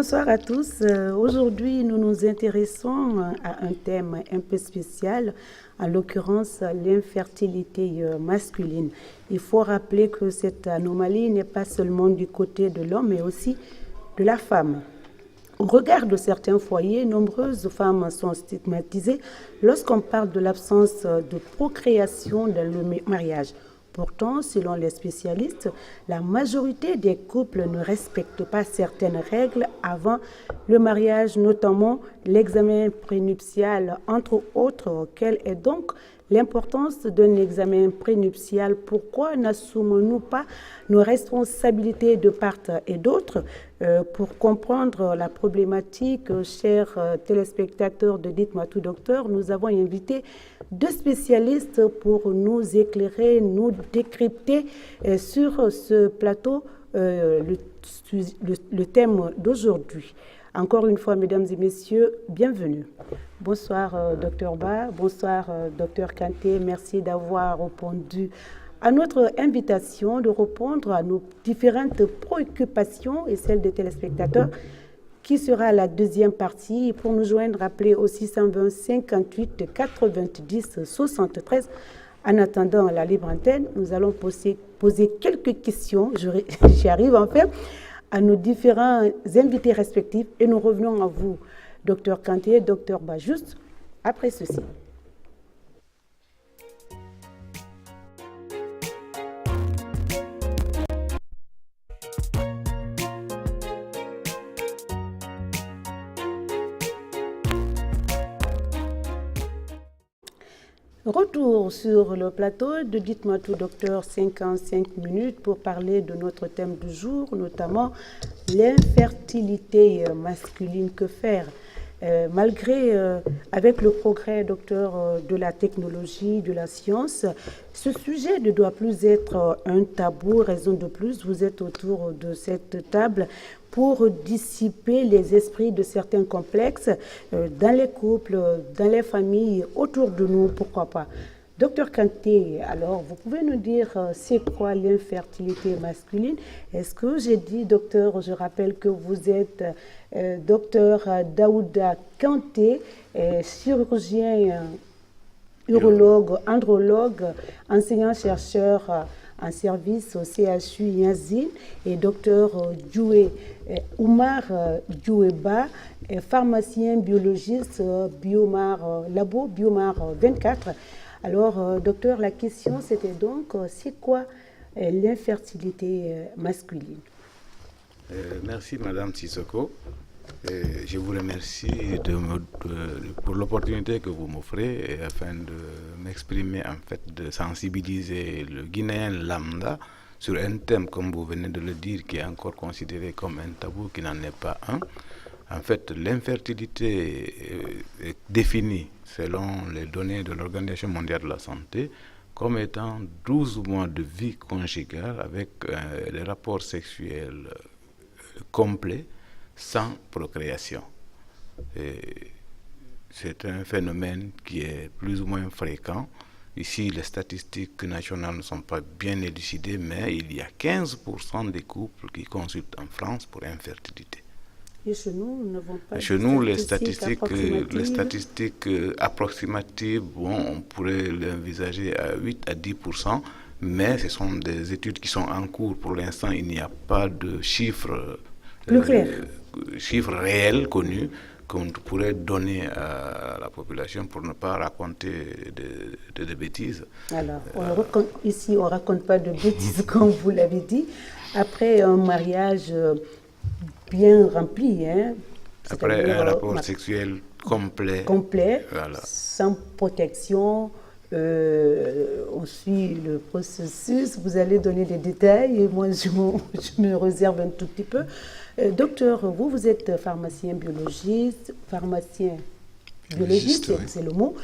Bonsoir à tous. Aujourd'hui, nous nous intéressons à un thème un peu spécial, en l'occurrence l'infertilité masculine. Il faut rappeler que cette anomalie n'est pas seulement du côté de l'homme, mais aussi de la femme. Au regard de certains foyers, nombreuses femmes sont stigmatisées lorsqu'on parle de l'absence de procréation dans le mariage. Pourtant, selon les spécialistes, la majorité des couples ne respectent pas certaines règles avant le mariage, notamment l'examen prénuptial, entre autres. Quelle est donc l'importance d'un examen prénuptial? Pourquoi n'assumons-nous pas nos responsabilités de part et d'autre? Pour comprendre la problématique, chers téléspectateurs de Dites-moi tout docteur, nous avons invité deux spécialistes pour nous éclairer, nous décrypter sur ce plateau le thème d'aujourd'hui. Encore une fois, mesdames et messieurs, bienvenue. Bonsoir, docteur Ba. Bonsoir, docteur Kanté. Merci d'avoir répondu à notre invitation, de répondre à nos différentes préoccupations et celles des téléspectateurs, qui sera la deuxième partie. Pour nous joindre, appelez au 620 58 90 73. En attendant la libre antenne, nous allons poser quelques questions, j'y arrive enfin, à nos différents invités respectifs et nous revenons à vous, docteur Kanté, docteur Ba, juste après ceci. Retour sur le plateau de Dites-moi tout docteur, 55 minutes pour parler de notre thème du jour, notamment l'infertilité masculine. Que faire malgré, avec le progrès, docteur, de la technologie, de la science, ce sujet ne doit plus être un tabou. Raison de plus, vous êtes autour de cette table pour dissiper les esprits de certains complexes dans les couples, dans les familles, autour de nous, pourquoi pas. Docteur Kanté, alors, vous pouvez nous dire c'est quoi l'infertilité masculine? Est-ce que j'ai dit, docteur, je rappelle que vous êtes docteur Daouda Kanté, chirurgien, urologue, andrologue, enseignant-chercheur en service au CHU Yazine, et docteur Oumar Djoueba, pharmacien biologiste Biomar Labo, Biomar 24. Alors, docteur, la question c'était donc, c'est quoi l'infertilité masculine? Merci Madame Sissoko. Je vous remercie pour l'opportunité que vous m'offrez afin de m'exprimer, en fait, de sensibiliser le Guinéen lambda sur un thème, comme vous venez de le dire, qui est encore considéré comme un tabou, qui n'en est pas un. En fait, l'infertilité est définie, selon les données de l'Organisation mondiale de la santé, comme étant 12 mois de vie conjugale avec des rapports sexuels complets, sans procréation. C'est un phénomène qui est plus ou moins fréquent. Ici, les statistiques nationales ne sont pas bien élucidées, mais il y a 15% des couples qui consultent en France pour infertilité. Et chez nous, nous n'avons pas chez nous, les statistiques approximatives, bon, on pourrait l'envisager à 8 à 10%, mais ce sont des études qui sont en cours. Pour l'instant, il n'y a pas de chiffres réels connus qu'on pourrait donner à la population pour ne pas raconter de bêtises. Alors, ici, on ne raconte pas de bêtises, comme vous l'avez dit. Après un mariage bien rempli, hein, après un rapport sexuel complet, voilà, sans protection, on suit le processus, vous allez donner des détails et moi je me réserve un tout petit peu. Docteur, vous êtes pharmacien biologiste, oui. C'est le mot,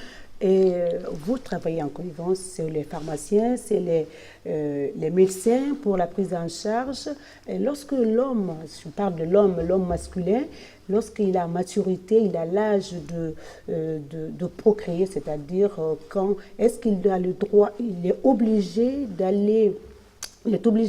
et vous travaillez en connivence, c'est les pharmaciens, c'est les médecins pour la prise en charge. Et lorsque l'homme, je parle de l'homme masculin, lorsqu'il a maturité, il a l'âge de procréer, c'est-à-dire quand est-ce qu'il a le droit, il est obligé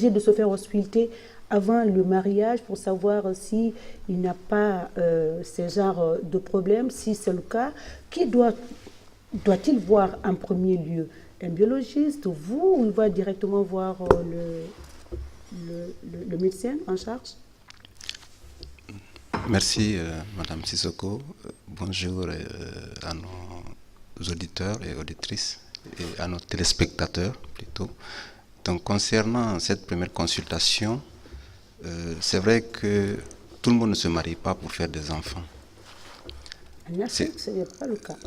de se faire ausculter avant le mariage pour savoir si il n'y a pas ce genre de problème. Si c'est le cas, qui doit-il voir en premier lieu? Un biologiste, vous, ou il va directement voir le médecin en charge? Merci, Madame Sissoko. Bonjour à nos auditeurs et auditrices et à nos téléspectateurs plutôt. Donc, concernant cette première consultation, c'est vrai que tout le monde ne se marie pas pour faire des enfants. En Afrique, ce n'est pas le cas.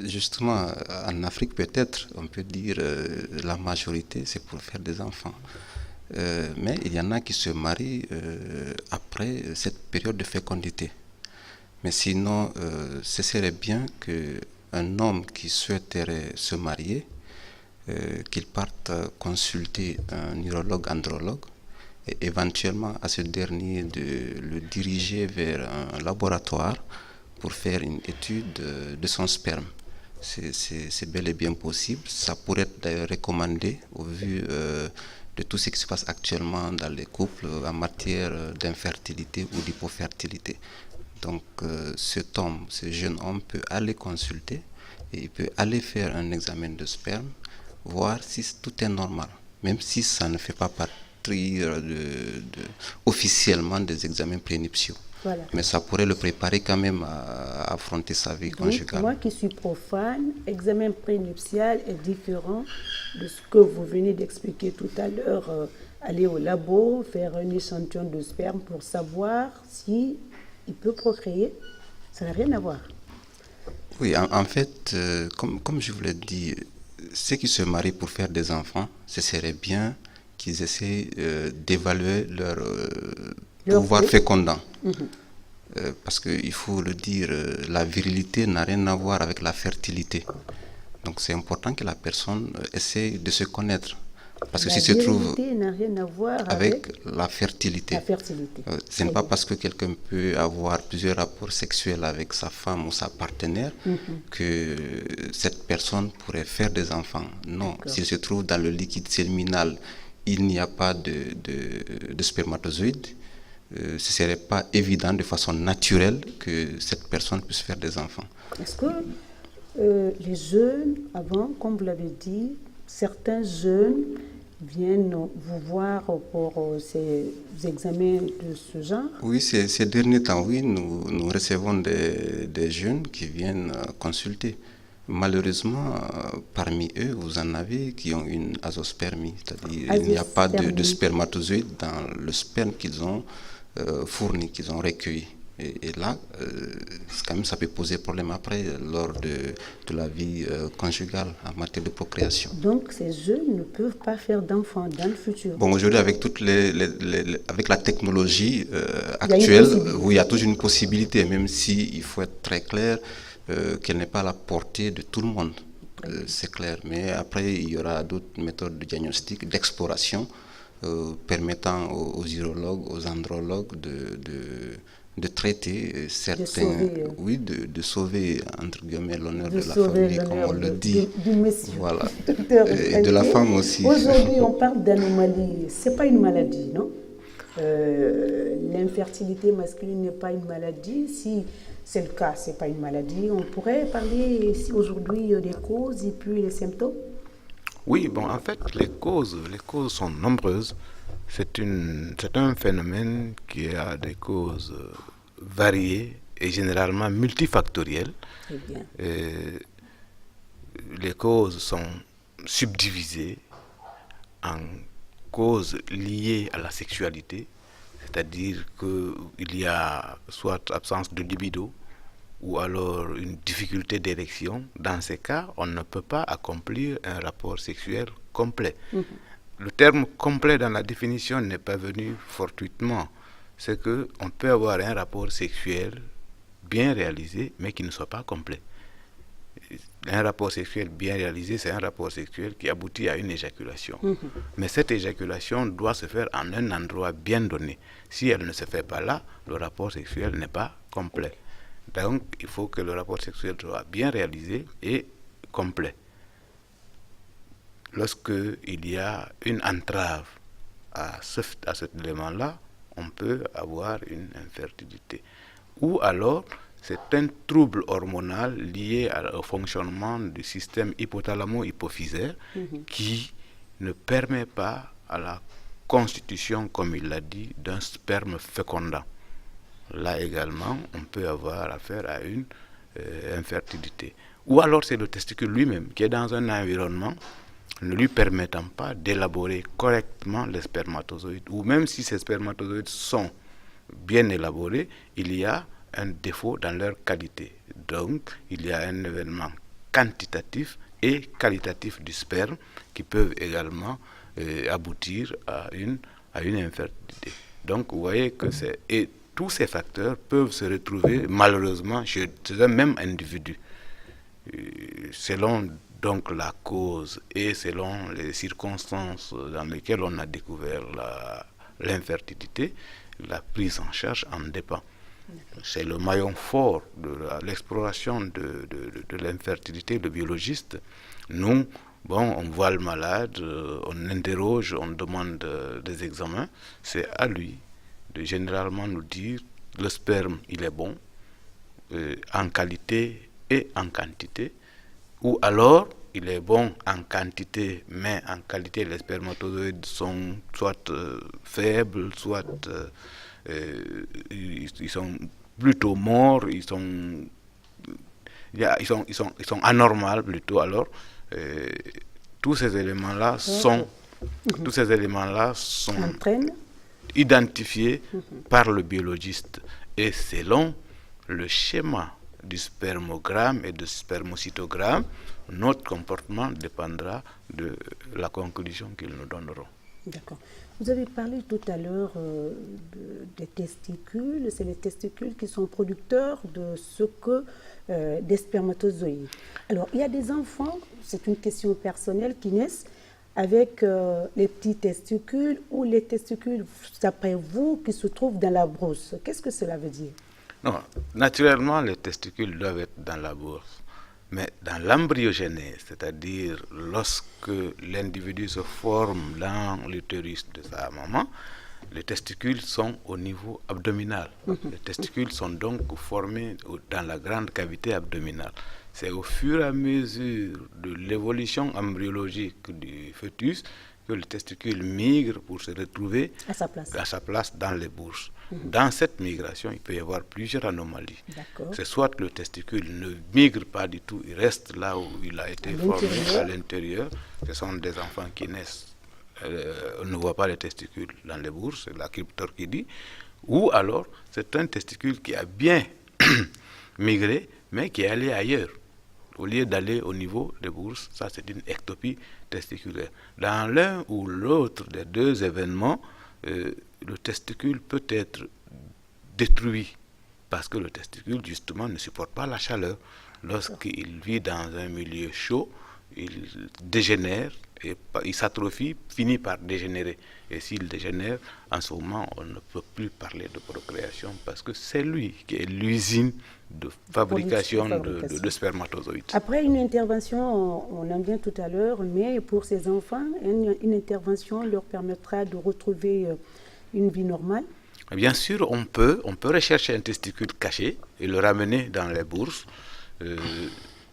Justement, en Afrique, peut-être, on peut dire la majorité, c'est pour faire des enfants. Mais il y en a qui se marient après cette période de fécondité. Mais sinon, ce serait bien qu'un homme qui souhaiterait se marier, qu'il parte consulter un urologue andrologue et éventuellement à ce dernier de le diriger vers un laboratoire pour faire une étude de son sperme. C'est bel et bien possible. Ça pourrait être d'ailleurs recommandé au vu de tout ce qui se passe actuellement dans les couples en matière d'infertilité ou d'hypofertilité. Donc ce jeune homme peut aller consulter et il peut aller faire un examen de sperme, voir si tout est normal, même si ça ne fait pas partie officiellement des examens prénuptiaux. Voilà. Mais ça pourrait le préparer quand même à affronter sa vie conjugale. Moi qui suis profane, examen prénuptial est différent de ce que vous venez d'expliquer tout à l'heure. Aller au labo, faire un échantillon de sperme pour savoir si il peut procréer, ça n'a rien à voir. Oui, en fait, comme je vous l'ai dit, ceux qui se marient pour faire des enfants, ce serait bien qu'ils essaient d'évaluer leur pouvoir fécondant. Parce qu'il faut le dire, la virilité n'a rien à voir avec la fertilité. Donc c'est important que la personne essaie de se connaître. Parce que si se trouve n'a rien à voir avec la fertilité. Ce n'est pas parce que quelqu'un peut avoir plusieurs rapports sexuels avec sa femme ou sa partenaire que cette personne pourrait faire des enfants. Non, s'il se trouve dans le liquide séminal, il n'y a pas de spermatozoïdes. Ce ne serait pas évident de façon naturelle que cette personne puisse faire des enfants. Est-ce que les jeunes, avant, comme vous l'avez dit, certains jeunes viennent vous voir pour ces examens de ce genre? Oui, ces derniers temps, oui, nous recevons des jeunes qui viennent consulter. Malheureusement, parmi eux, vous en avez qui ont une azospermie, c'est-à-dire il n'y a pas de spermatozoïdes dans le sperme qu'ils ont fourni, qu'ils ont recueilli. Et là, quand même, ça peut poser problème après lors de la vie conjugale en matière de procréation. Donc, ces jeunes ne peuvent pas faire d'enfants dans le futur. Bon, aujourd'hui, avec avec la technologie actuelle, oui, il y a toujours une possibilité, même si il faut être très clair qu'elle n'est pas à la portée de tout le monde. C'est clair. Mais après, il y aura d'autres méthodes de diagnostic, d'exploration, permettant aux urologues, aux andrologues de traiter certains, de sauver entre guillemets l'honneur de la famille, comme on le dit, du monsieur. Voilà, et de la femme aussi. Aujourd'hui, on parle d'anomalie. C'est pas une maladie, non? L'infertilité masculine n'est pas une maladie. Si c'est le cas, c'est pas une maladie. On pourrait parler aujourd'hui des causes et puis les symptômes. Oui, bon, en fait, les causes sont nombreuses. C'est un phénomène qui a des causes variées et généralement multifactorielles. Les causes sont subdivisées en causes liées à la sexualité, c'est-à-dire qu'il y a soit absence de libido ou alors une difficulté d'érection. Dans ces cas, on ne peut pas accomplir un rapport sexuel complet. Le terme complet dans la définition n'est pas venu fortuitement. C'est qu'on peut avoir un rapport sexuel bien réalisé, mais qui ne soit pas complet. Un rapport sexuel bien réalisé, c'est un rapport sexuel qui aboutit à une éjaculation. Mais cette éjaculation doit se faire en un endroit bien donné. Si elle ne se fait pas là, le rapport sexuel n'est pas complet. Donc, il faut que le rapport sexuel soit bien réalisé et complet. Lorsqu'il y a une entrave à cet élément-là, on peut avoir une infertilité. Ou alors, c'est un trouble hormonal lié au fonctionnement du système hypothalamo-hypophysaire qui ne permet pas à la constitution, comme il l'a dit, d'un sperme fécondant. Là également, on peut avoir affaire à une infertilité. Ou alors c'est le testicule lui-même qui est dans un environnement ne lui permettant pas d'élaborer correctement les spermatozoïdes. Ou même si ces spermatozoïdes sont bien élaborés, il y a un défaut dans leur qualité. Donc, il y a un événement quantitatif et qualitatif du sperme qui peuvent également aboutir à une infertilité. Donc, vous voyez que c'est... Et tous ces facteurs peuvent se retrouver malheureusement chez un même individu. Selon donc la cause et selon les circonstances dans lesquelles on a découvert l'infertilité, la prise en charge en dépend. C'est le maillon fort de l'exploration de l'infertilité, le biologiste. Nous, on voit le malade, on interroge, on demande des examens. C'est à lui de généralement nous dire le sperme, il est bon, en qualité et en quantité, ou alors il est bon en quantité, mais en qualité les spermatozoïdes sont soit faibles, soit ils sont plutôt morts, ils sont anormaux plutôt. Alors tous ces éléments-là sont identifiés par le biologiste, et selon le schéma du spermogramme et du spermocytogramme, notre comportement dépendra de la conclusion qu'ils nous donneront. D'accord. Vous avez parlé tout à l'heure des testicules. C'est les testicules qui sont producteurs de des spermatozoïdes. Alors, il y a des enfants, c'est une question personnelle, qui naissent avec les petits testicules ou les testicules, d'après vous, qui se trouvent dans la brousse. Qu'est-ce que cela veut dire? Non, naturellement, les testicules doivent être dans la brousse. Mais dans l'embryogénèse, c'est-à-dire lorsque l'individu se forme dans l'utérus de sa maman, les testicules sont au niveau abdominal. Les testicules sont donc formés dans la grande cavité abdominale. C'est au fur et à mesure de l'évolution embryologique du fœtus que le testicule migre pour se retrouver à sa place dans les bourses. Dans cette migration, il peut y avoir plusieurs anomalies. C'est soit le testicule ne migre pas du tout, il reste là où il a été formé, à l'intérieur. Ce sont des enfants qui naissent, on ne voit pas les testicules dans les bourses, c'est la cryptorchidie. Ou alors, c'est un testicule qui a bien migré, mais qui est allé ailleurs. Au lieu d'aller au niveau des bourses, ça c'est une ectopie testiculaire. Dans l'un ou l'autre des deux événements, le testicule peut être détruit parce que le testicule justement ne supporte pas la chaleur. Lorsqu'il vit dans un milieu chaud, il dégénère et il s'atrophie, finit par dégénérer. Et s'il dégénère, en ce moment, on ne peut plus parler de procréation parce que c'est lui qui est l'usine de fabrication de spermatozoïdes. Après une intervention, on en vient tout à l'heure, mais pour ces enfants, une intervention leur permettra de retrouver une vie normale? Bien sûr, on peut rechercher un testicule caché et le ramener dans les bourses.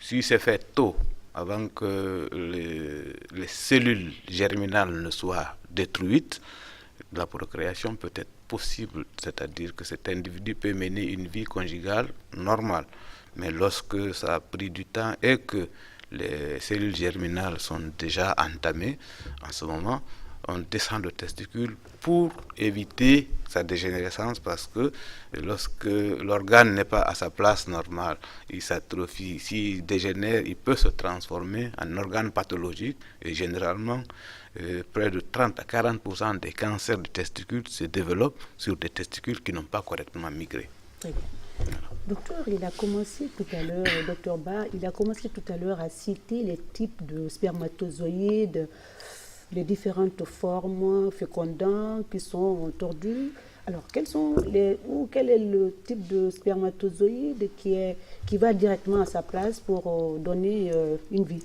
Si c'est fait tôt, avant que les cellules germinales ne soient détruites, la procréation peut être possible, c'est-à-dire que cet individu peut mener une vie conjugale normale. Mais lorsque ça a pris du temps et que les cellules germinales sont déjà entamées, en ce moment, on descend le testicule pour éviter sa dégénérescence, parce que lorsque l'organe n'est pas à sa place normale, il s'atrophie. S'il dégénère, il peut se transformer en organe pathologique, et généralement, près de 30 à 40% des cancers du testicule se développent sur des testicules qui n'ont pas correctement migré. Très bien. Docteur, il a commencé tout à l'heure, docteur Ba, il a commencé tout à l'heure à citer les types de spermatozoïdes, les différentes formes fécondantes qui sont tordues. Alors, quel est le type de spermatozoïde qui va directement à sa place pour donner une vie?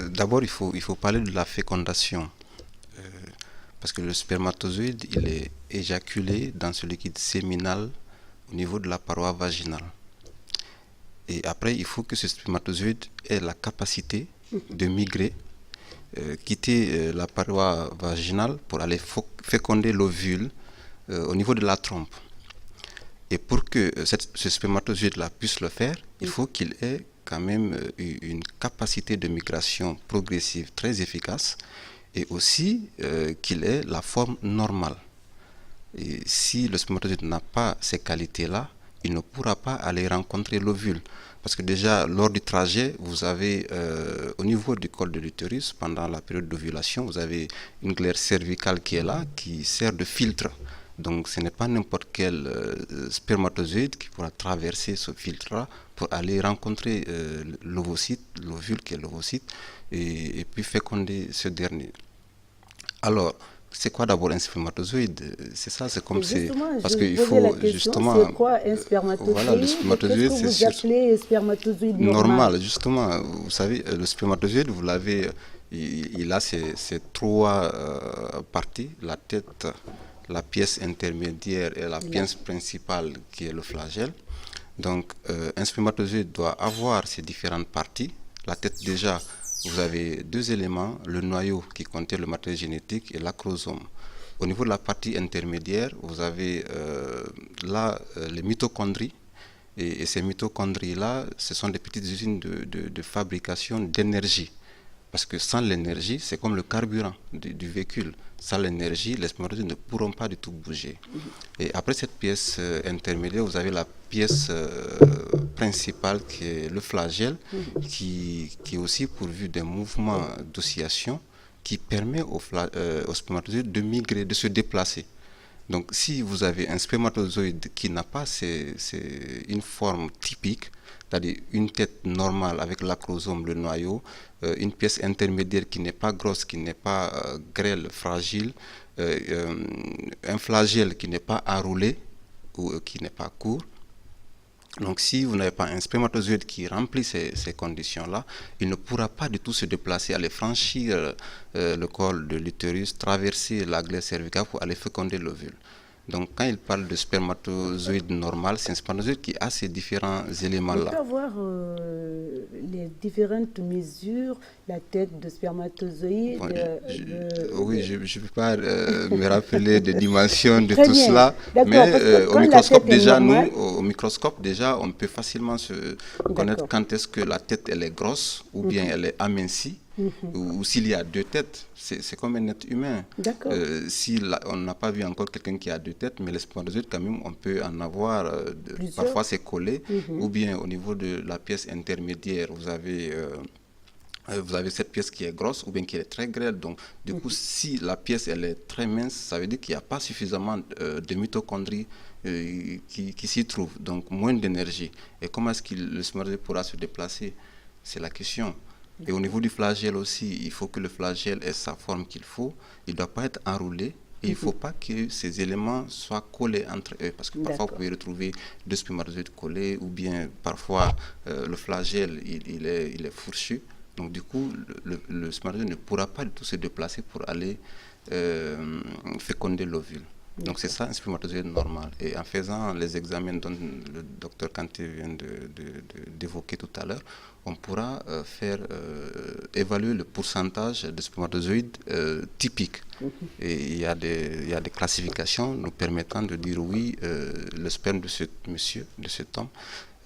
D'abord, il faut parler de la fécondation. parce que le spermatozoïde, il est éjaculé dans ce liquide séminal au niveau de la paroi vaginale. Et après, il faut que ce spermatozoïde ait la capacité de migrer, quitter la paroi vaginale pour aller féconder l'ovule au niveau de la trompe. Et pour que ce spermatozoïde-là puisse le faire, il faut qu'il ait quand même une capacité de migration progressive très efficace et aussi qu'il ait la forme normale. Et si le spermatozoïde n'a pas ces qualités-là, il ne pourra pas aller rencontrer l'ovule. Parce que déjà, lors du trajet, vous avez, au niveau du col de l'utérus, pendant la période d'ovulation, vous avez une glaire cervicale qui est là, qui sert de filtre. Donc ce n'est pas n'importe quel spermatozoïde qui pourra traverser ce filtre-là pour aller rencontrer l'ovocyte, l'ovule qui est l'ovocyte, et puis féconder ce dernier. Alors, c'est quoi d'abord un spermatozoïde? C'est ça, c'est comme c'est... Parce qu'il faut justement... C'est quoi un spermatozoïde? Voilà, le spermatozoïde, c'est ce que vous appelez spermatozoïde normal. Justement, vous savez, le spermatozoïde, vous l'avez... Il a ces trois parties, la tête, la pièce intermédiaire et la pièce principale qui est le flagelle. Donc, un spermatozoïde doit avoir ces différentes parties. La tête, déjà, vous avez deux éléments, le noyau qui contient le matériel génétique et l'acrosome. Au niveau de la partie intermédiaire, vous avez là les mitochondries. Et ces mitochondries-là, ce sont des petites usines de fabrication d'énergie. Parce que sans l'énergie, c'est comme le carburant du véhicule. Sans l'énergie, les spermatozoïdes ne pourront pas du tout bouger. Et après cette pièce intermédiaire, vous avez la pièce principale qui est le flagelle, qui est aussi pourvu d'un mouvement d'oscillation qui permet au spermatozoïde de migrer, de se déplacer. Donc si vous avez un spermatozoïde qui n'a pas une forme typique, c'est-à-dire une tête normale avec l'acrosome, le noyau, une pièce intermédiaire qui n'est pas grosse, qui n'est pas grêle, fragile, un flagelle qui n'est pas enroulé ou qui n'est pas court. Donc si vous n'avez pas un spermatozoïde qui remplit ces conditions-là, il ne pourra pas du tout se déplacer, aller franchir le col de l'utérus, traverser la glaire cervicale pour aller féconder l'ovule. Donc quand il parle de spermatozoïde normal, c'est un spermatozoïde qui a ces différents éléments-là. On peut avoir les différentes mesures, la tête de spermatozoïde. Bon, oui, je ne peux pas me rappeler des dimensions de tout cela, mais au microscope déjà, au microscope déjà, on peut facilement connaître quand est-ce que la tête elle est grosse ou bien elle est amincie. Ou s'il y a deux têtes, c'est comme un être humain. Si on n'a pas vu encore quelqu'un qui a deux têtes, mais les spermatozoïdes, quand même, on peut en avoir, parfois c'est collé, ou bien au niveau de la pièce intermédiaire, vous avez cette pièce qui est grosse ou bien qui est très grêle. Donc, du coup, si la pièce elle est très mince, ça veut dire qu'il n'y a pas suffisamment de mitochondries qui s'y trouvent, donc moins d'énergie. Et comment est-ce que le spermatozoïde pourra se déplacer? C'est la question. Et au niveau du flagelle aussi, il faut que le flagelle ait sa forme qu'il faut. Il ne doit pas être enroulé. Et il ne faut pas que ces éléments soient collés entre eux. Parce que parfois, vous pouvez retrouver deux spermatozoïdes collés. Ou bien, parfois, le flagelle, il est fourchu. Donc, du coup, le spermatozoïde ne pourra pas du tout se déplacer pour aller féconder l'ovule. Donc c'est ça un spermatozoïde normal. Et en faisant les examens dont le docteur Kanté vient d'évoquer tout à l'heure, on pourra faire évaluer le pourcentage de spermatozoïdes typiques. Et il y a des classifications nous permettant de dire oui, le sperme de ce monsieur, de cet homme,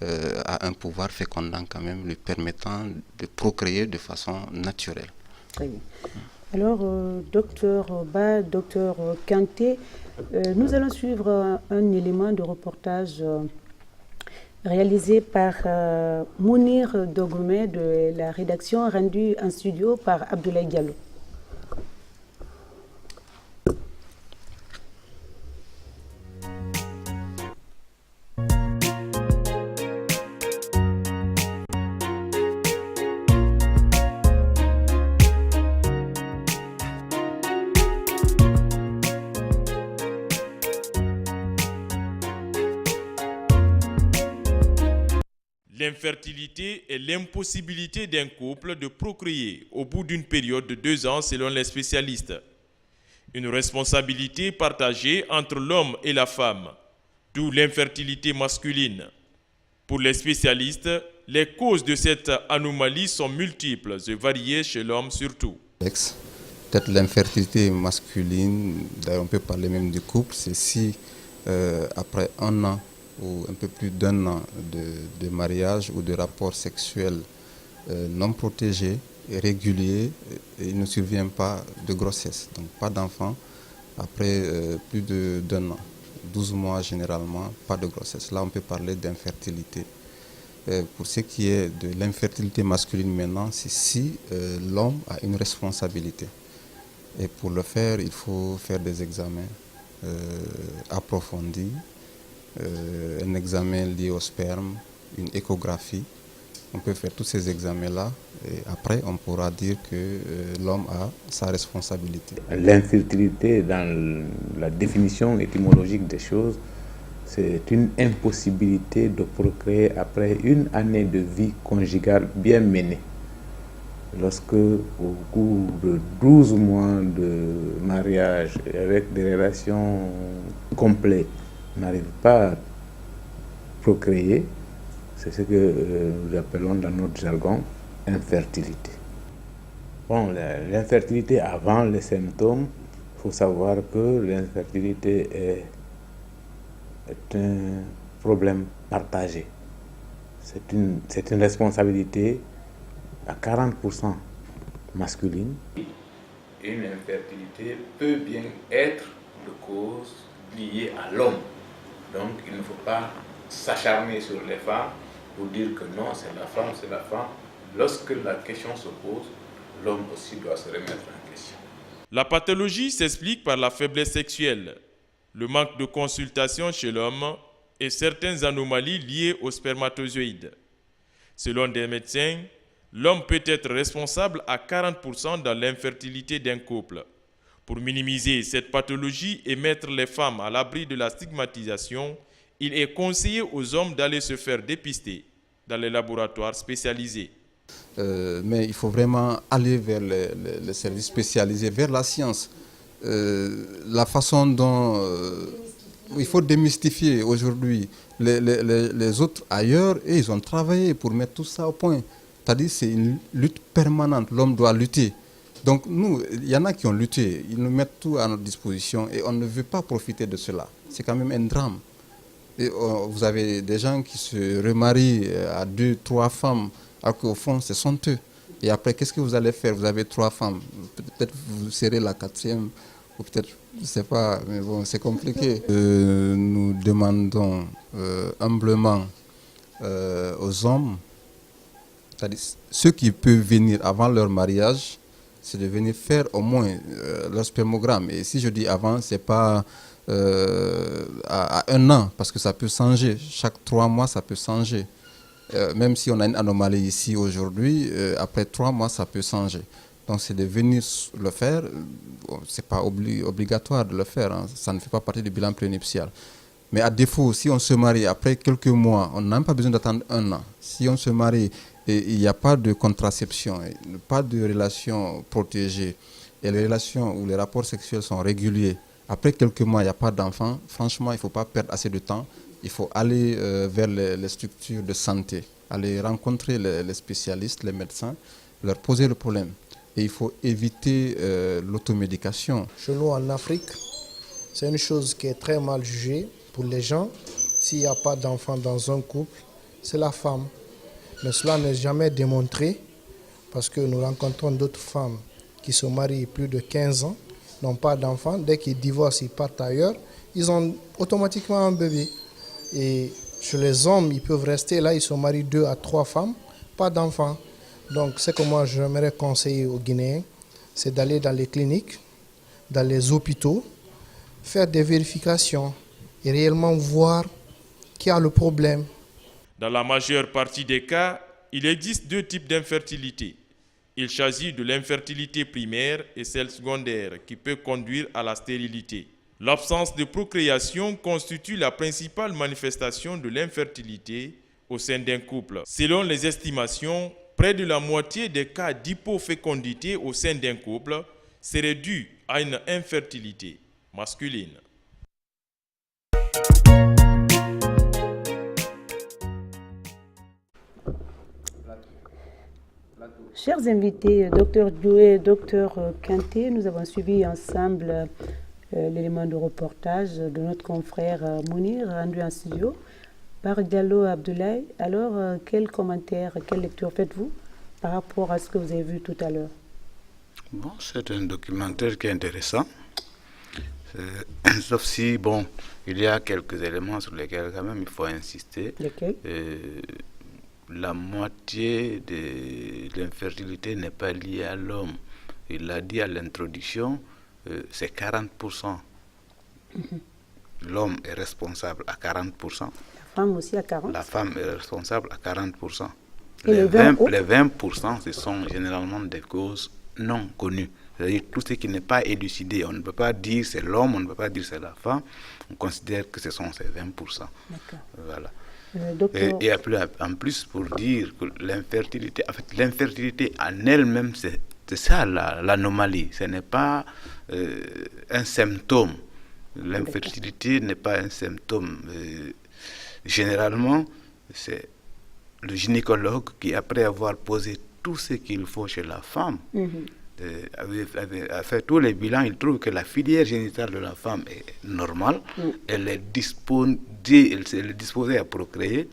a un pouvoir fécondant quand même, lui permettant de procréer de façon naturelle. Très bien. Alors, docteur Ba, docteur Kanté, nous allons suivre un élément de reportage réalisé par Mounir Dogomé de la rédaction, rendu en studio par Abdoulaye Diallo. L'infertilité est l'impossibilité d'un couple de procréer au bout d'une période de 2 ans selon les spécialistes. Une responsabilité partagée entre l'homme et la femme, d'où l'infertilité masculine. Pour les spécialistes, les causes de cette anomalie sont multiples et variées chez l'homme surtout. Peut-être l'infertilité masculine, d'ailleurs on peut parler même du couple, c'est si après un an ou un peu plus d'un an de mariage ou de rapport sexuel non protégé et régulier, il ne survient pas de grossesse, donc pas d'enfant après plus d'un an. 12 mois généralement, pas de grossesse. Là, on peut parler d'infertilité. Pour ce qui est de l'infertilité masculine maintenant, c'est si l'homme a une responsabilité. Et pour le faire, il faut faire des examens approfondis, un examen lié au sperme, une échographie. On peut faire tous ces examens-là et après on pourra dire que l'homme a sa responsabilité. L'infertilité, dans la définition étymologique des choses, c'est une impossibilité de procréer après une année de vie conjugale bien menée. Lorsque, au cours de 12 mois de mariage avec des relations complètes, on n'arrive pas à procréer, c'est ce que nous appelons dans notre jargon infertilité. Bon, l'infertilité avant les symptômes, il faut savoir que l'infertilité est un problème partagé. C'est une responsabilité à 40% masculine. Une infertilité peut bien être de cause liée à l'homme. Donc il ne faut pas s'acharner sur les femmes pour dire que non, c'est la femme. Lorsque la question se pose, l'homme aussi doit se remettre en question. La pathologie s'explique par la faiblesse sexuelle, le manque de consultation chez l'homme et certaines anomalies liées aux spermatozoïdes. Selon des médecins, l'homme peut être responsable à 40% dans l'infertilité d'un couple. Pour minimiser cette pathologie et mettre les femmes à l'abri de la stigmatisation, il est conseillé aux hommes d'aller se faire dépister dans les laboratoires spécialisés. Mais il faut vraiment aller vers les services spécialisés, vers la science. La façon dont il faut démystifier aujourd'hui les autres ailleurs, et ils ont travaillé pour mettre tout ça au point. C'est-à-dire que c'est une lutte permanente, l'homme doit lutter. Donc nous, il y en a qui ont lutté, ils nous mettent tout à notre disposition et on ne veut pas profiter de cela. C'est quand même un drame. Et, vous avez des gens qui se remarient à 2, 3 femmes, alors qu'au fond, ce sont eux. Et après, qu'est-ce que vous allez faire? Vous avez 3 femmes, peut-être vous serez la 4e, ou peut-être, je ne sais pas, mais bon, c'est compliqué. Nous demandons humblement aux hommes, c'est-à-dire ceux qui peuvent venir avant leur mariage, c'est de venir faire au moins leur spermogramme. Et si je dis avant, ce n'est pas à 1 an, parce que ça peut changer. Chaque 3 mois, ça peut changer. Même si on a une anomalie ici aujourd'hui, après 3 mois, ça peut changer. Donc c'est de venir le faire. Ce n'est pas obligatoire de le faire, hein. Ça ne fait pas partie du bilan prénuptial. Mais à défaut, si on se marie après quelques mois, on n'a même pas besoin d'attendre 1 an. Si on se marie et il n'y a pas de contraception, pas de relations protégées, et les relations ou les rapports sexuels sont réguliers, après quelques mois, il n'y a pas d'enfant, franchement, il ne faut pas perdre assez de temps. Il faut aller vers les structures de santé, aller rencontrer les spécialistes, les médecins, leur poser le problème. Et il faut éviter l'automédication. Chez nous en Afrique, c'est une chose qui est très mal jugée pour les gens. S'il n'y a pas d'enfant dans un couple, c'est la femme. Mais cela n'est jamais démontré parce que nous rencontrons d'autres femmes qui se marient plus de 15 ans, n'ont pas d'enfant. Dès qu'ils divorcent, ils partent ailleurs. Ils ont automatiquement un bébé. Et chez les hommes, ils peuvent rester là, ils se marient 2 à 3 femmes, pas d'enfants. Donc ce que moi j'aimerais conseiller aux Guinéens, c'est d'aller dans les cliniques, dans les hôpitaux, faire des vérifications et réellement voir qui a le problème. Dans la majeure partie des cas, il existe 2 types d'infertilité. Il s'agit de l'infertilité primaire et celle secondaire qui peut conduire à la stérilité. L'absence de procréation constitue la principale manifestation de l'infertilité au sein d'un couple. Selon les estimations, près de la moitié des cas d'hypofécondité au sein d'un couple serait due à une infertilité masculine. Chers invités, Dr Doué et Dr Kanté, nous avons suivi ensemble l'élément de reportage de notre confrère Mounir, rendu en studio par Diallo Abdoulaye. Alors, quel commentaire, quelle lecture faites-vous par rapport à ce que vous avez vu tout à l'heure? Bon, c'est un documentaire qui est intéressant. Sauf si, bon, il y a quelques éléments sur lesquels quand même il faut insister. Lesquels? La moitié de l'infertilité n'est pas liée à l'homme. Il l'a dit à l'introduction, c'est 40%. L'homme est responsable à 40%. La femme aussi à 40%. La femme est responsable à 40%. Et les 20%, ce sont généralement des causes non connues. C'est-à-dire tout ce qui n'est pas élucidé. On ne peut pas dire c'est l'homme, on ne peut pas dire c'est la femme. On considère que ce sont ces 20%. D'accord. Voilà. Docteur... en plus, pour dire que l'infertilité, en fait, l'infertilité en elle-même, c'est ça l'anomalie. Ce n'est pas un symptôme. L'infertilité n'est pas un symptôme. Généralement, c'est le gynécologue qui, après avoir posé tout ce qu'il faut chez la femme, a fait tous les bilans, il trouve que la filière génitale de la femme est normale, elle est disposée à procréer,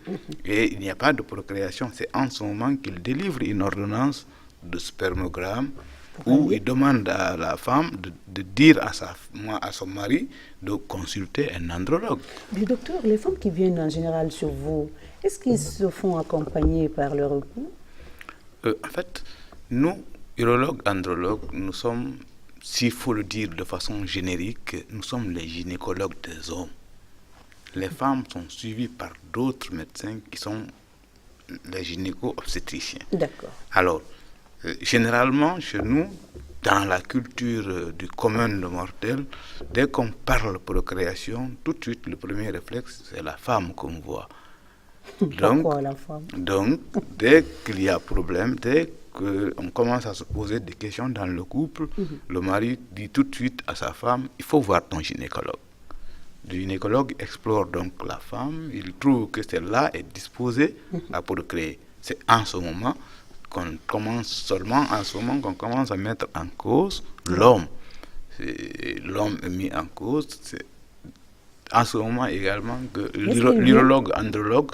et il n'y a pas de procréation. C'est en ce moment qu'il délivre une ordonnance de spermogramme où il demande à la femme de dire à son mari de consulter un andrologue. Mais docteur, les femmes qui viennent en général sur vous, est-ce qu'ils se font accompagner par leur époux? En fait, nous, urologues, andrologues, nous sommes, s'il faut le dire de façon générique, nous sommes les gynécologues des hommes. Les femmes sont suivies par d'autres médecins qui sont les gynéco-obstétriciens. D'accord. Alors, généralement, chez nous, dans la culture du commun de mortels, dès qu'on parle procréation, tout de suite, le premier réflexe, c'est la femme qu'on voit. Pourquoi la femme? Donc, dès qu'il y a problème, dès qu'on commence à se poser des questions dans le couple, le mari dit tout de suite à sa femme, il faut voir ton gynécologue. Le gynécologue explore donc la femme, il trouve que celle-là est disposée à procréer. C'est en ce moment qu'on commence qu'on commence à mettre en cause l'homme. L'homme est mis en cause. C'est en ce moment également que l'urologue, andrologue...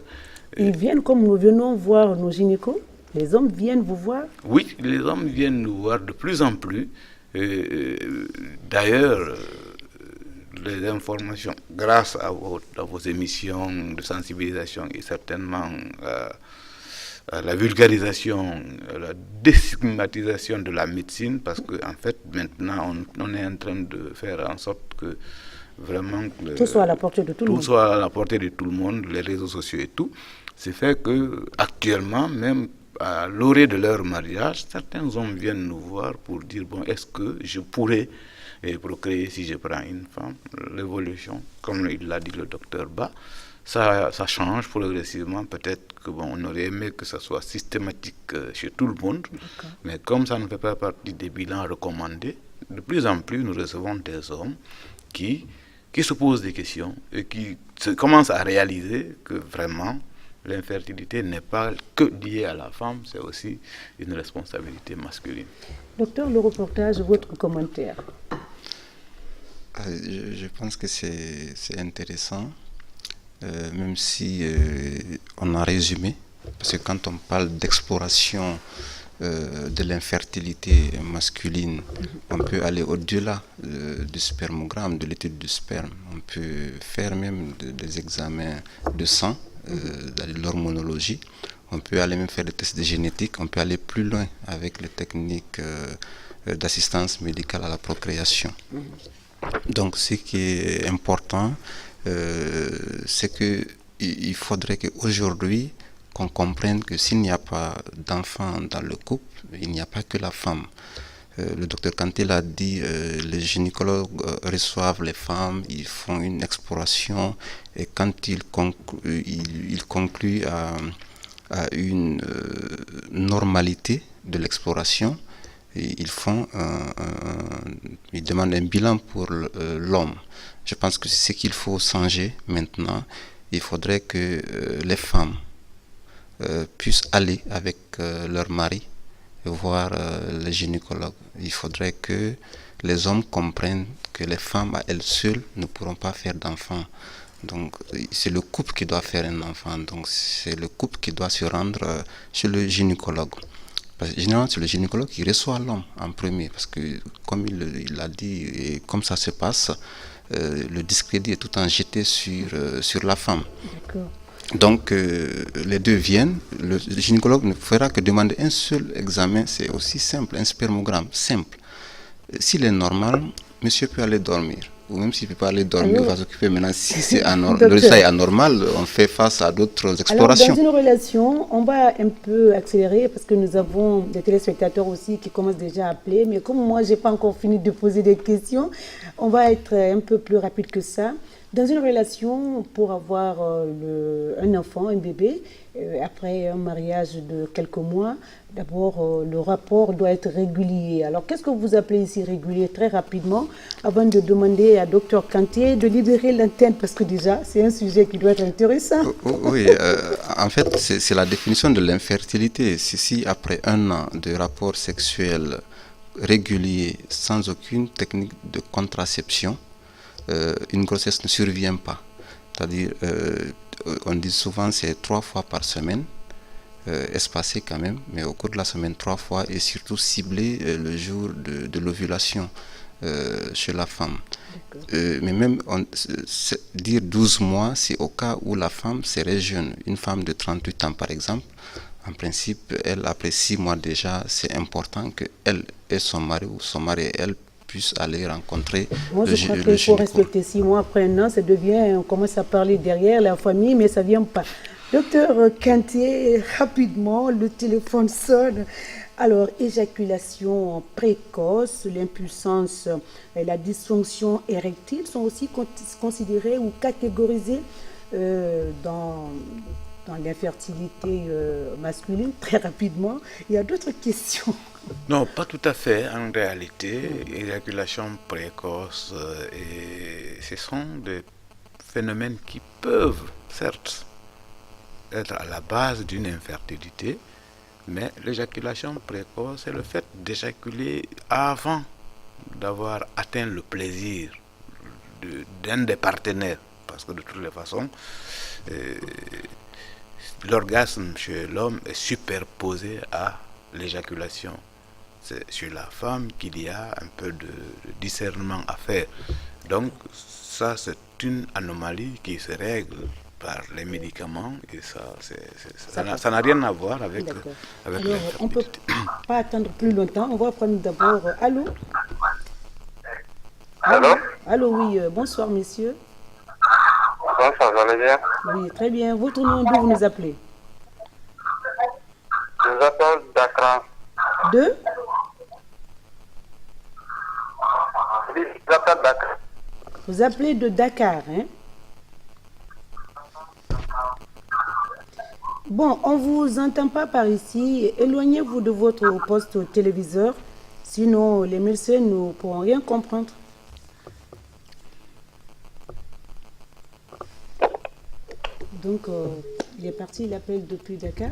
Ils viennent comme nous venons voir nos gynécos? Les hommes viennent vous voir? Oui, les hommes viennent nous voir de plus en plus. D'ailleurs, les informations, grâce à vos émissions de sensibilisation et certainement à la vulgarisation, à la déstigmatisation de la médecine, parce qu'en fait, maintenant, on est en train de faire en sorte que vraiment... tout soit à la portée de tout le monde. Tout soit à la portée de tout le monde, les réseaux sociaux et tout. C'est fait qu'actuellement, même à l'orée de leur mariage, certains hommes viennent nous voir pour dire, bon, est-ce que je pourrais procréer si je prends une femme? L'évolution, comme il l'a dit le docteur Ba, ça change progressivement. Peut-être que bon, on aurait aimé que ça soit systématique chez tout le monde, mais comme ça ne fait pas partie des bilans recommandés, de plus en plus nous recevons des hommes qui se posent des questions et qui commencent à réaliser que vraiment l'infertilité n'est pas que liée à la femme, c'est aussi une responsabilité masculine. Docteur, le reportage, votre commentaire? Je pense que c'est intéressant, même si on a résumé, parce que quand on parle d'exploration de l'infertilité masculine, on peut aller au-delà du spermogramme, de l'étude du sperme. On peut faire même des examens de sang, de l'hormonologie. On peut aller même faire des tests de génétique. On peut aller plus loin avec les techniques d'assistance médicale à la procréation. Donc, ce qui est important, c'est qu'il faudrait qu'aujourd'hui, qu'on comprenne que s'il n'y a pas d'enfant dans le couple, il n'y a pas que la femme. Le docteur Kanté l'a dit, les gynécologues reçoivent les femmes, ils font une exploration et quand ils concluent à une normalité de l'exploration, ils demandent un bilan pour l'homme. Je pense que c'est ce qu'il faut changer maintenant. Il faudrait que les femmes puissent aller avec leur mari voir les gynécologues. Il faudrait que les hommes comprennent que les femmes à elles seules ne pourront pas faire d'enfants. Donc c'est le couple qui doit faire un enfant. Donc c'est le couple qui doit se rendre chez le gynécologue. Parce que généralement c'est le gynécologue qui reçoit l'homme en premier. Parce que comme il l'a dit et comme ça se passe, le discrédit est tout en jeté sur la femme. D'accord. Donc les deux viennent, le gynécologue ne fera que demander un seul examen, c'est aussi simple, un spermogramme simple. S'il est normal, monsieur peut aller dormir. Ou même s'il ne peut pas aller dormir, il va s'occuper maintenant. Si c'est le résultat est anormal, on fait face à d'autres explorations. Alors, dans une relation, on va un peu accélérer parce que nous avons des téléspectateurs aussi qui commencent déjà à appeler. Mais comme moi, je n'ai pas encore fini de poser des questions, on va être un peu plus rapide que ça. Dans une relation, pour avoir un enfant, un bébé, après un mariage de quelques mois, d'abord, le rapport doit être régulier. Alors, qu'est-ce que vous appelez ici régulier? Très rapidement, avant de demander à Dr Kanté de libérer l'antenne, parce que déjà, c'est un sujet qui doit être intéressant. Oui, en fait, c'est la définition de l'infertilité. Si après 1 an de rapport sexuel régulier, sans aucune technique de contraception, une grossesse ne survient pas. C'est-à-dire, on dit souvent c'est 3 fois par semaine, espacé quand même, mais au cours de la semaine 3 fois et surtout ciblé le jour de l'ovulation chez la femme. Mais même dire 12 mois, c'est au cas où la femme serait jeune. Une femme de 38 ans par exemple, en principe, elle après 6 mois déjà, c'est important qu'elle et son mari ou son mari et elle puissent aller rencontrer Moi, je crois qu'il faut respecter 6 mois. Après 1 an, ça devient, on commence à parler derrière la famille, mais ça ne vient pas. Docteur Kanté, rapidement, le téléphone sonne. Alors, éjaculation précoce, l'impuissance et la dysfonction érectile sont aussi considérées ou catégorisées dans l'infertilité masculine. Très rapidement, il y a d'autres questions. Non, pas tout à fait. En réalité, éjaculation précoce, ce sont des phénomènes qui peuvent, certes, être à la base d'une infertilité, mais l'éjaculation précoce, c'est le fait d'éjaculer avant d'avoir atteint le plaisir d'un des partenaires. Parce que de toutes les façons, l'orgasme chez l'homme est superposé à l'éjaculation. C'est chez la femme qu'il y a un peu de discernement à faire. Donc ça, c'est une anomalie qui se règle par les médicaments et ça n'a rien à voir avec Alors, on ne peut pas attendre plus longtemps. On va prendre d'abord... Allô? Allô? Allô, oui. Bonsoir, messieurs. Bonsoir, vous allez bien? Oui, très bien. Votre nom, d'où vous nous appelez? Je vous appelle Dakar. De? Oui, je vous appelle Dakar. Vous appelez de Dakar, hein? Bon, on ne vous entend pas par ici. Éloignez-vous de votre poste téléviseur. Sinon, les médecins ne pourront rien comprendre. Donc, il est parti, il appelle depuis Dakar.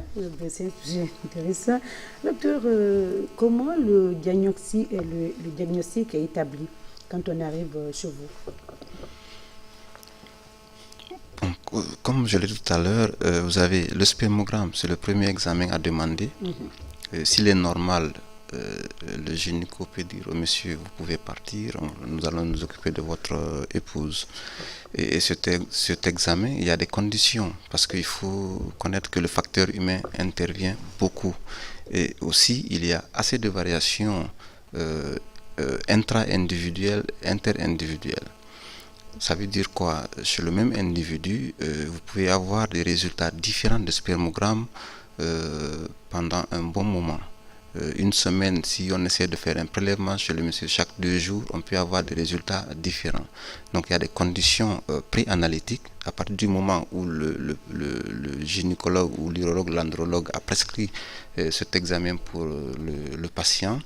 C'est un sujet intéressant. Docteur, comment le diagnostic est établi quand on arrive chez vous? Donc, comme je l'ai dit tout à l'heure, vous avez le spermogramme, c'est le premier examen à demander. S'il est normal, le gynéco peut dire au monsieur, vous pouvez partir, nous allons nous occuper de votre épouse. Et cet examen, il y a des conditions, parce qu'il faut connaître que le facteur humain intervient beaucoup. Et aussi, il y a assez de variations intra-individuelles, inter-individuelles. Ça veut dire quoi? Chez le même individu, vous pouvez avoir des résultats différents de spermogramme pendant un bon moment. Une semaine, si on essaie de faire un prélèvement chez le monsieur chaque 2 jours, on peut avoir des résultats différents. Donc il y a des conditions pré-analytiques. À partir du moment où le gynécologue ou l'urologue, l'andrologue a prescrit cet examen pour le patient,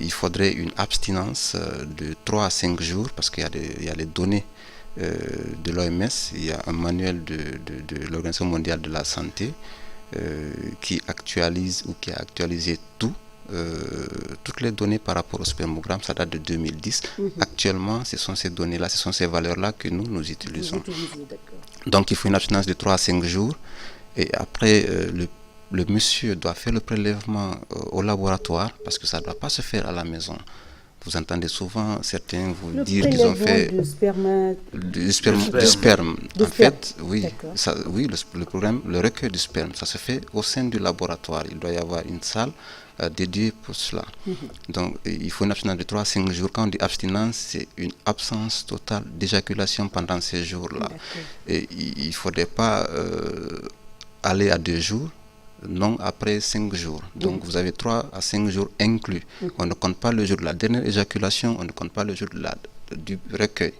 il faudrait une abstinence de 3 à 5 jours, parce qu'il y a les données de l'OMS, il y a un manuel de l'Organisation mondiale de la santé qui actualise ou qui a actualisé toutes les données par rapport au spermogramme. Ça date de 2010. Actuellement, ce sont ces données-là, ce sont ces valeurs-là que nous utilisons. Donc il faut une abstinence de 3 à 5 jours, et après le monsieur doit faire le prélèvement au laboratoire, parce que ça ne doit pas se faire à la maison. Vous entendez souvent certains vous dire qu'ils ont fait du sperme. En fait, oui, le recueil du sperme, ça se fait au sein du laboratoire. Il doit y avoir une salle dédiée pour cela. Donc, il faut une abstinence de 3 à 5 jours. Quand on dit abstinence, c'est une absence totale d'éjaculation pendant ces jours-là. Et il ne faudrait pas aller à 2 jours. Non après 5 jours. Donc vous avez 3 à 5 jours inclus. On ne compte pas le jour de la dernière éjaculation, on ne compte pas le jour du recueil.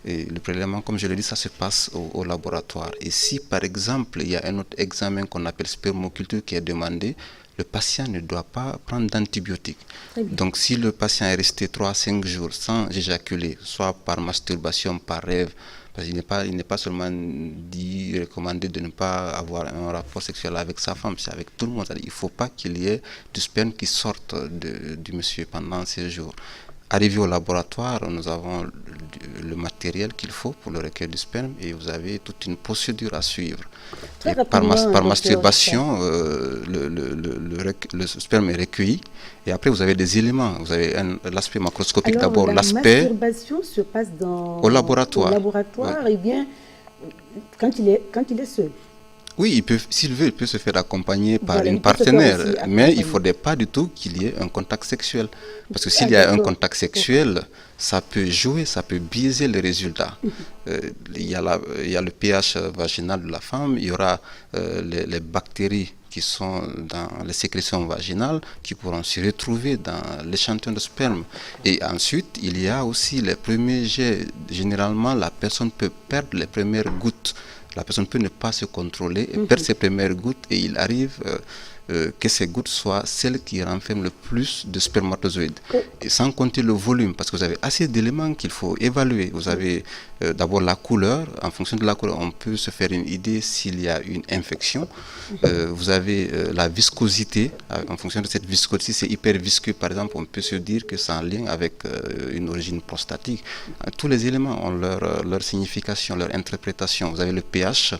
Et le prélèvement, comme je l'ai dit, ça se passe au laboratoire. Et si par exemple il y a un autre examen qu'on appelle spermoculture qui est demandé, le patient ne doit pas prendre d'antibiotiques. Donc si le patient est resté 3 à 5 jours sans éjaculer, soit par masturbation, par rêve, parce qu'il n'est pas seulement recommandé de ne pas avoir un rapport sexuel avec sa femme, c'est avec tout le monde. Il ne faut pas qu'il y ait du sperme qui sorte du monsieur pendant ces jours. Arrivé au laboratoire, nous avons le matériel qu'il faut pour le recueil du sperme, et vous avez toute une procédure à suivre. Et par masturbation, le sperme est recueilli, et après vous avez des éléments. Vous avez l'aspect macroscopique. Alors, d'abord, la masturbation se passe au laboratoire. Et bien, quand il est seul. Oui, s'il veut, il peut se faire accompagner par une partenaire, mais il ne faudrait pas du tout qu'il y ait un contact sexuel. Parce que s'il y a un contact sexuel, ça peut jouer, ça peut biaiser les résultats. Il y a le pH vaginal de la femme, il y aura les bactéries qui sont dans les sécrétions vaginales, qui pourront se retrouver dans l'échantillon de sperme. Et ensuite, il y a aussi les premiers jets. Généralement, la personne peut perdre les premières gouttes. La personne peut ne pas se contrôler et perdre ses premières gouttes, et il arrive que ces gouttes soient celles qui renferment le plus de spermatozoïdes. Et sans compter le volume, parce que vous avez assez d'éléments qu'il faut évaluer. Vous avez d'abord la couleur. En fonction de la couleur, on peut se faire une idée s'il y a une infection. Vous avez la viscosité. En fonction de cette viscosité, c'est hyper visqueux, par exemple, on peut se dire que c'est en lien avec une origine prostatique. Tous les éléments ont leur signification, leur interprétation. Vous avez le pH,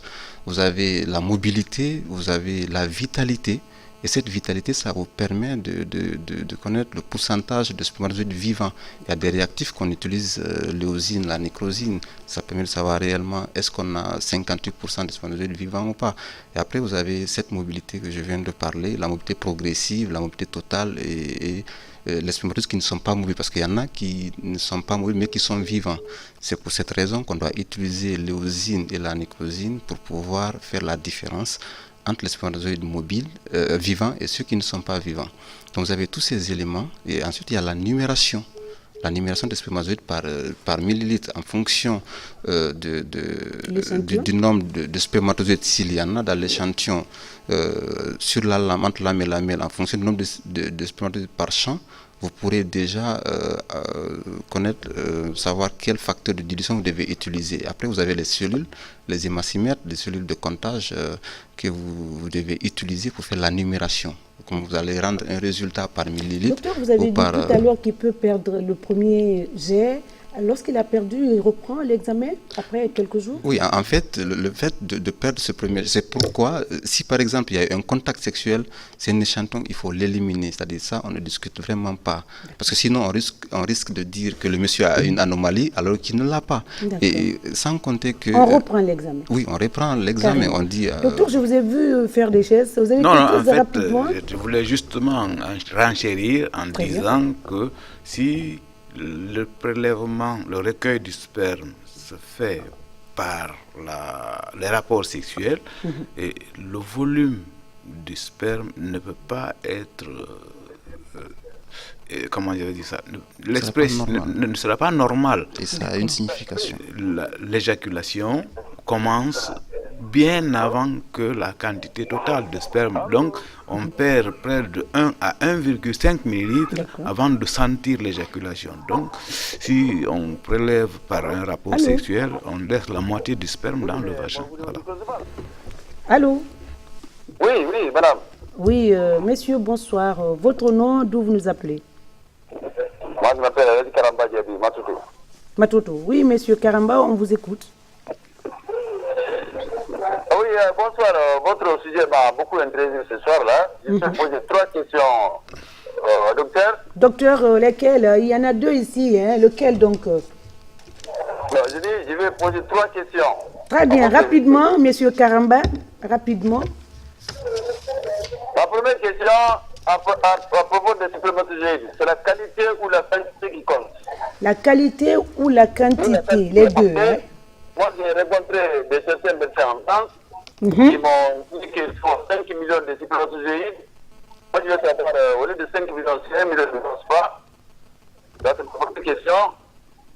vous avez la mobilité, vous avez la vitalité. Et cette vitalité, ça vous permet de connaître le pourcentage de spermatozoïdes vivants. Il y a des réactifs qu'on utilise, l'éosine, la nécrosine. Ça permet de savoir réellement est-ce qu'on a 58% de spermatozoïdes vivants ou pas. Et après, vous avez cette mobilité que je viens de parler, la mobilité progressive, la mobilité totale et les spermatozoïdes qui ne sont pas mobiles, parce qu'il y en a qui ne sont pas mobiles mais qui sont vivants. C'est pour cette raison qu'on doit utiliser l'éosine et la nécrosine pour pouvoir faire la différence entre les spermatozoïdes mobiles, vivants, et ceux qui ne sont pas vivants. Donc vous avez tous ces éléments, et ensuite il y a la numération. La numération des spermatozoïdes par millilitre en fonction du nombre de spermatozoïdes, s'il y en a dans l'échantillon, sur la lame, entre lame et lamelle, en fonction du nombre de spermatozoïdes par champ. Vous pourrez déjà savoir quel facteur de dilution vous devez utiliser. Après, vous avez les cellules, les hémacimètres, les cellules de comptage que vous devez utiliser pour faire la numération. Comme vous allez rendre un résultat par millilitre. Docteur, vous avez dit tout à l'heure qu'il peut perdre le premier jet. Lorsqu'il a perdu, il reprend l'examen après quelques jours? Oui, en fait, le fait de perdre ce premier, c'est pourquoi, si par exemple il y a un contact sexuel, c'est un échantillon, il faut l'éliminer. C'est-à-dire ça, on ne discute vraiment pas. Parce que sinon, on risque de dire que le monsieur a une anomalie alors qu'il ne l'a pas. Et sans compter que... On reprend l'examen. Oui, on reprend l'examen. On dit... Docteur, je vous ai vu faire des gestes. Vous avez rapidement. Je voulais justement renchérir en disant que si le prélèvement, le recueil du sperme se fait par les rapports sexuels, et le volume du sperme ne peut pas être, comment je vais dire ça, l'expression ne sera pas normal. Et ça a une signification. L'éjaculation commence bien avant que la quantité totale de sperme. Donc, on perd près de 1 à 1,5 millilitres avant de sentir l'éjaculation. Donc, si on prélève par un rapport sexuel, on laisse la moitié du sperme dans le vagin. Voilà. Allô? Oui, oui, madame. Oui, messieurs, bonsoir. Votre nom, d'où vous nous appelez? Moi, je m'appelle Aledi Karamba Diaby, Matoutou. Matoto. Oui, monsieur Karamba, on vous écoute. Oui, bonsoir. Votre sujet m'a beaucoup intéressé ce soir-là. Je vais poser 3 questions au docteur. Docteur, lesquels? Il y en a 2 ici. Hein? Lequel donc? Non, je dis, je vais poser 3 questions. Très bien. Rapidement, monsieur Karamba. Rapidement. Ma première question, à propos des spermatozoïdes, c'est la qualité ou la quantité qui compte? La qualité ou la quantité? Les deux. Hein? Moi, j'ai rencontré certains médecins en France qui m'ont dit qu'il faut 5 millions de spermatozoïdes. Moi, je veux savoir, au lieu de 5 millions, c'est 1 million, je ne pense pas. Donc, c'est ma première question.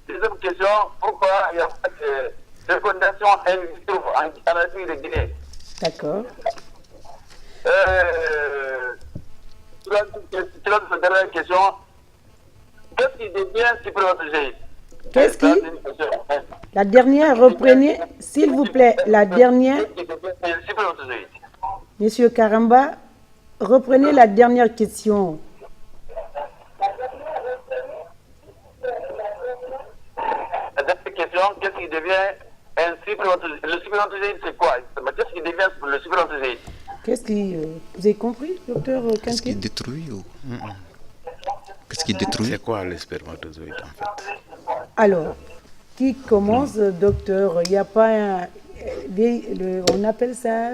Deuxième question, pourquoi il n'y a pas de fécondation in vitro en République de Guinée? D'accord. La dernière question, qu'est-ce qui devient spermatozoïde? Qu'est-ce qui? La dernière, reprenez, s'il vous plaît, la dernière. Monsieur Karamba, reprenez la dernière question. La dernière question, qu'est-ce qui devient un spermatozoïde? Le spermatozoïde, c'est quoi? Qu'est-ce qui devient le spermatozoïde? Qu'est-ce qui... vous avez compris, docteur Kanté? Qu'est-ce qui détruit ou... Qu'est-ce qui détruit? C'est quoi le spermatozoïde en fait? Alors, qui commence, docteur? Il n'y a pas un... on appelle ça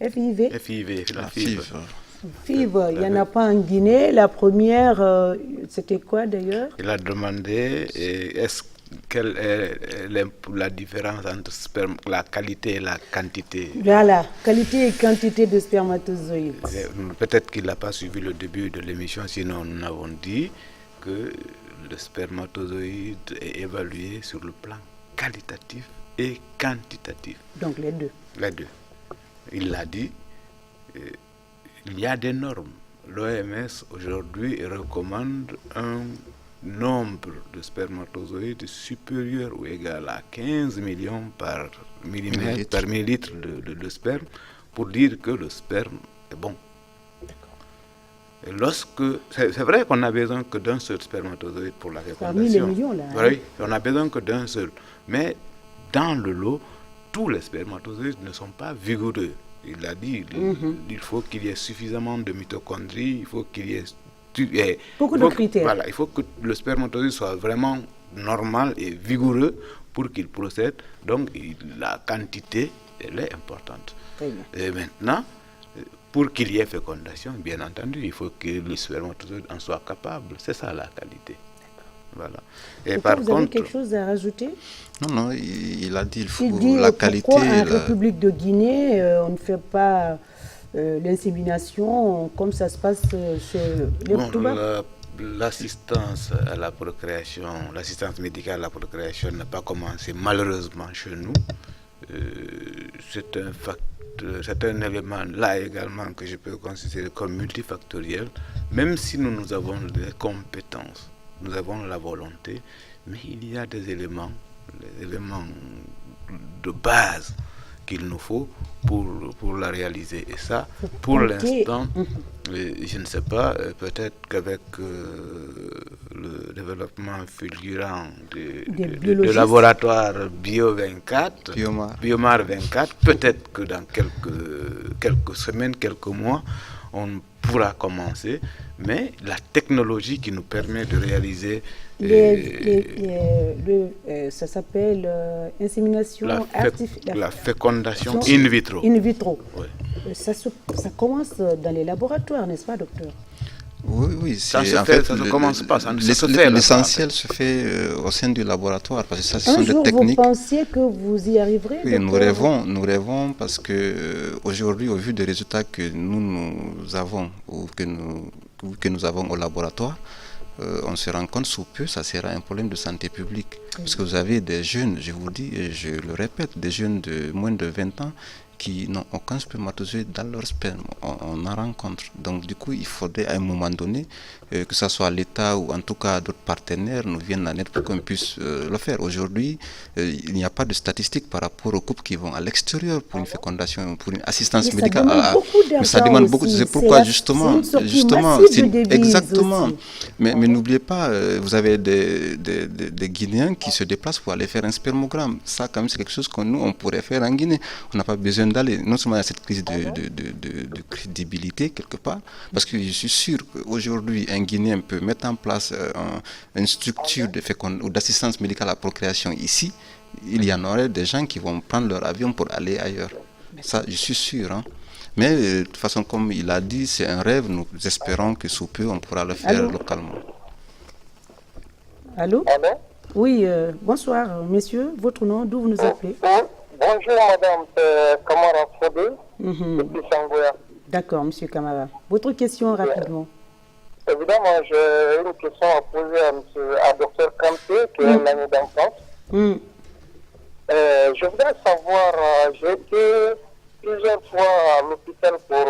FIV? FIV, la FIV. FIV. Il n'y en a pas en Guinée. La première, c'était quoi d'ailleurs? Il a demandé quelle est la différence entre sperme, la qualité et la quantité. Voilà, qualité et quantité de spermatozoïdes. Peut-être qu'il n'a pas suivi le début de l'émission, sinon nous avons dit que le spermatozoïde est évalué sur le plan qualitatif et quantitatif. Donc les deux. Les deux. Il l'a dit, il y a des normes. L'OMS aujourd'hui recommande un nombre de spermatozoïdes supérieur ou égal à 15 millions par millimètre, par millilitre de sperme, pour dire que le sperme est bon. Et c'est vrai qu'on a besoin que d'un seul spermatozoïde pour la fécondation. Parmi les millions là. Oui, on a besoin que d'un seul. Mais dans le lot, tous les spermatozoïdes ne sont pas vigoureux. Il a dit, il faut qu'il y ait suffisamment de mitochondries, il faut qu'il y ait beaucoup de critères. Voilà, il faut que le spermatozoïde soit vraiment normal et vigoureux pour qu'il procède. Donc, la quantité, elle est importante. Et maintenant, pour qu'il y ait fécondation, bien entendu, il faut que le spermatozoïde en soit capable. C'est ça la qualité. Voilà. Et par contre, vous avez quelque chose à rajouter? Non, il a dit il faut la qualité. Pourquoi en République de Guinée, on ne fait pas l'insémination comme ça se passe chez les Touba? L'assistance à la procréation, l'assistance médicale à la procréation n'a pas commencé malheureusement chez nous. C'est un facteur, c'est un élément là également que je peux considérer comme multifactoriel, même si nous avons des compétences, nous avons la volonté, mais il y a des éléments de base qu'il nous faut pour la réaliser. Et ça, pour l'instant, je ne sais pas, peut-être qu'avec le développement fulgurant de laboratoire Biomar 24, peut-être que dans quelques semaines, quelques mois, on pourra commencer, mais la technologie qui nous permet de réaliser ça s'appelle insémination artificielle. La fécondation in vitro. In vitro. Oui. Ça commence dans les laboratoires, n'est-ce pas, docteur? Oui, ça ne commence pas, ça se fait. L'essentiel se fait au sein du laboratoire, parce que ça, ce sont des techniques. Vous pensiez que vous y arriverez? Oui, nous rêvons parce que aujourd'hui, au vu des résultats que nous avons ou que nous avons au laboratoire, on se rend compte sous peu, ça sera un problème de santé publique. Parce que vous avez des jeunes, je vous dis et je le répète, des jeunes de moins de 20 ans qui n'ont aucun spermatozoïde dans leur sperme. On en rencontre. Donc du coup, il faudrait à un moment donné que ce soit l'État ou en tout cas d'autres partenaires nous viennent en aide pour qu'on puisse le faire. Aujourd'hui, il n'y a pas de statistiques par rapport aux couples qui vont à l'extérieur pour une fécondation, pour une assistance médicale. Mais ça demande beaucoup. C'est pourquoi justement, exactement. Aussi. Mais n'oubliez pas, vous avez des Guinéens qui se déplacent pour aller faire un spermogramme. Ça, quand même, c'est quelque chose que nous, on pourrait faire en Guinée. On n'a pas besoin d'aller. Non seulement il y a cette crise de crédibilité quelque part, parce que je suis sûr qu'aujourd'hui, un Guinéen peut mettre en place une structure ou d'assistance médicale à la procréation ici. Il y en aurait des gens qui vont prendre leur avion pour aller ailleurs. Ça, je suis sûr. Hein. Mais de toute façon, comme il a dit, c'est un rêve. Nous espérons que sous peu, on pourra le faire localement. Allô? Oui, bonsoir, messieurs. Votre nom, d'où vous nous appelez? Bonjour, madame, c'est Kamara Fodé, depuis Sangoya. D'accord, monsieur Kamara. Votre question rapidement. Évidemment, j'ai une question à poser à Dr Kanté, qui est un ami d'enfance. Je voudrais savoir, j'ai été plusieurs fois à l'hôpital pour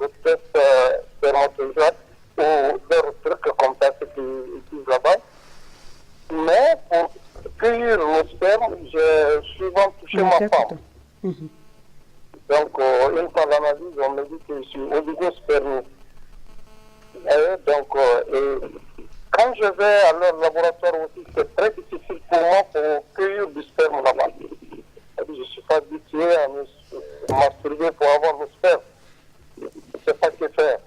le test spermatozoïde ou d'autres trucs comme ça, ce qu'ils disent là-bas. Mais pour cueillir le sperme, j'ai souvent touché ma femme. Donc, une fois l'analyse, on me dit que je suis oligospermie. Donc, quand je vais à leur laboratoire aussi, c'est très difficile pour moi pour cueillir du sperme là-bas. Je ne suis pas habitué à me masturber pour avoir le sperme. Je ne sais pas que faire.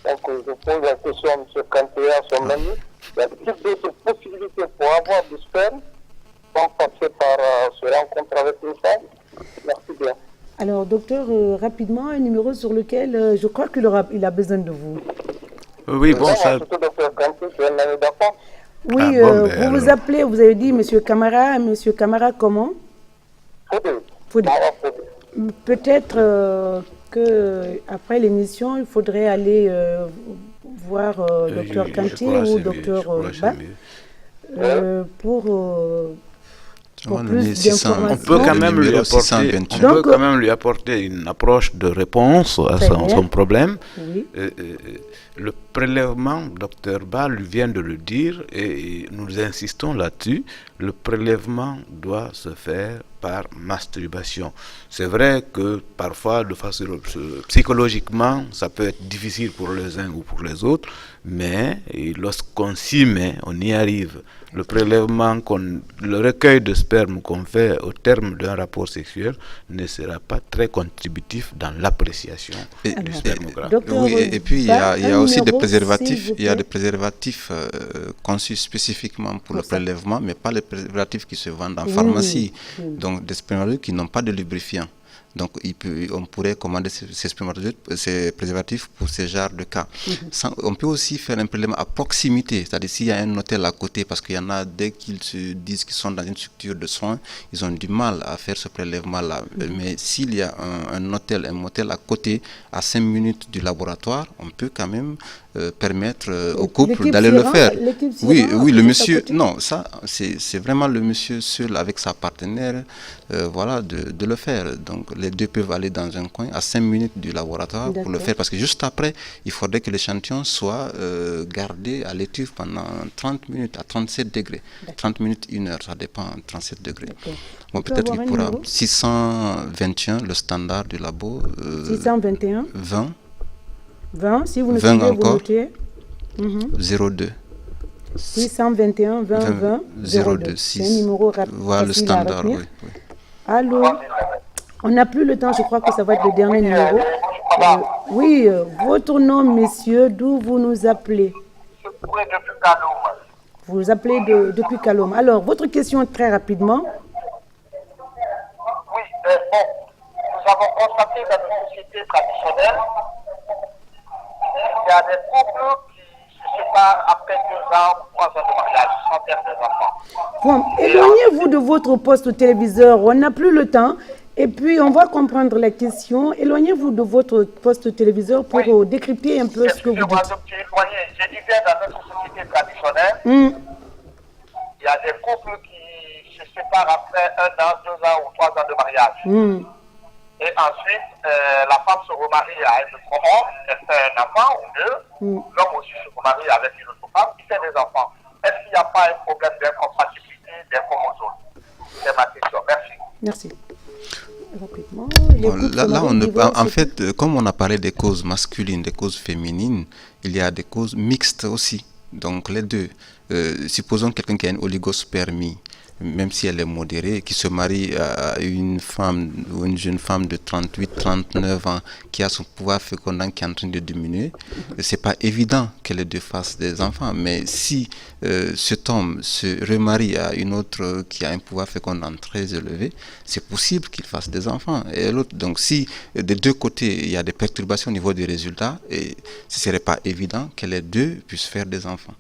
Donc, je pose la question à M. Kanté, à son ami. Il y a d'autres possibilités pour avoir du sperme sans passer par se rencontrer avec une femme. Merci bien. Alors, docteur, rapidement, un numéro sur lequel je crois qu'il a besoin de vous. Oui, bon, ça... Oui, vous vous appelez, vous avez dit Monsieur Kamara. Monsieur Kamara, comment? Fodé. Peut-être qu'après l'émission, il faudrait aller voir docteur Kanté ou docteur Ba pour plus d'informations. On peut quand même lui apporter une approche de réponse à son problème. Oui. Le prélèvement, docteur Ba vient de le dire et nous insistons là-dessus, le prélèvement doit se faire par masturbation. C'est vrai que parfois, de façon psychologiquement, ça peut être difficile pour les uns ou pour les autres, mais lorsqu'on s'y met, on y arrive. Le prélèvement, le recueil de sperme qu'on fait au terme d'un rapport sexuel ne sera pas très contributif dans l'appréciation du spermogramme. Oui, et puis il y a aussi des préservatifs. Il y a des préservatifs conçus spécifiquement pour le prélèvement, mais pas les préservatifs qui se vendent en pharmacie. Donc des spermatozoïdes qui n'ont pas de lubrifiant. Donc on pourrait commander ces préservatifs pour ce genre de cas. On peut aussi faire un prélèvement à proximité, c'est-à-dire s'il y a un hôtel à côté, parce qu'il y en a, dès qu'ils se disent qu'ils sont dans une structure de soins, ils ont du mal à faire ce prélèvement-là. Mais s'il y a un motel à côté, à 5 minutes du laboratoire, on peut quand même permettre au couple d'aller le faire. Oui, le monsieur, non, ça c'est vraiment le monsieur seul avec sa partenaire, de le faire. Donc les deux peuvent aller dans un coin à 5 minutes du laboratoire pour le faire, parce que juste après, il faudrait que l'échantillon soit gardé à l'étuve pendant 30 minutes à 37 degrés. 30 minutes, 1 heure, ça dépend, 37 degrés. Bon, peut-être il pourra. 621, le standard du labo. 621 20, si vous nous 20 suivez, encore. Vous notez. 02. 621 20 02. C'est un numéro rapide. Voilà le standard, oui. Allô? On n'a plus le temps, je crois que ça va être le dernier numéro. Oui, votre nom, messieurs, d'où vous nous appelez? Vous nous appelez depuis Kalom. Alors, votre question très rapidement. Oui, nous avons constaté dans nos sociétés traditionnelles, il y a des couples qui se séparent après 2 ans ou 3 ans de mariage sans faire des enfants. Bon, éloignez-vous de votre poste au téléviseur, on n'a plus le temps. Et puis, on va comprendre la question. Éloignez-vous de votre poste téléviseur pour décrypter un peu ce que vous dites. J'ai dit bien dans notre société traditionnelle, il y a des couples qui se séparent après 1 an, 2 ans ou 3 ans de mariage. Et ensuite, la femme se remarie à un autre homme, elle fait un enfant ou deux. L'homme aussi se remarie avec une autre femme, il fait des enfants. Est-ce qu'il n'y a pas un problème d'incompatibilité des chromosomes? C'est ma question. Merci. Merci. Rapidement. Bon, en fait, comme on a parlé des causes masculines, des causes féminines, il y a des causes mixtes aussi. Donc les deux. Supposons quelqu'un qui a une oligospermie, même si elle est modérée, qui se marie à une femme ou une jeune femme de 38, 39 ans qui a son pouvoir fécondant qui est en train de diminuer, c'est pas évident que les deux fassent des enfants. Mais si cet homme se remarie à une autre qui a un pouvoir fécondant très élevé, c'est possible qu'il fasse des enfants. Et l'autre, donc si des deux côtés il y a des perturbations au niveau des résultats, et ce serait pas évident que les deux puissent faire des enfants.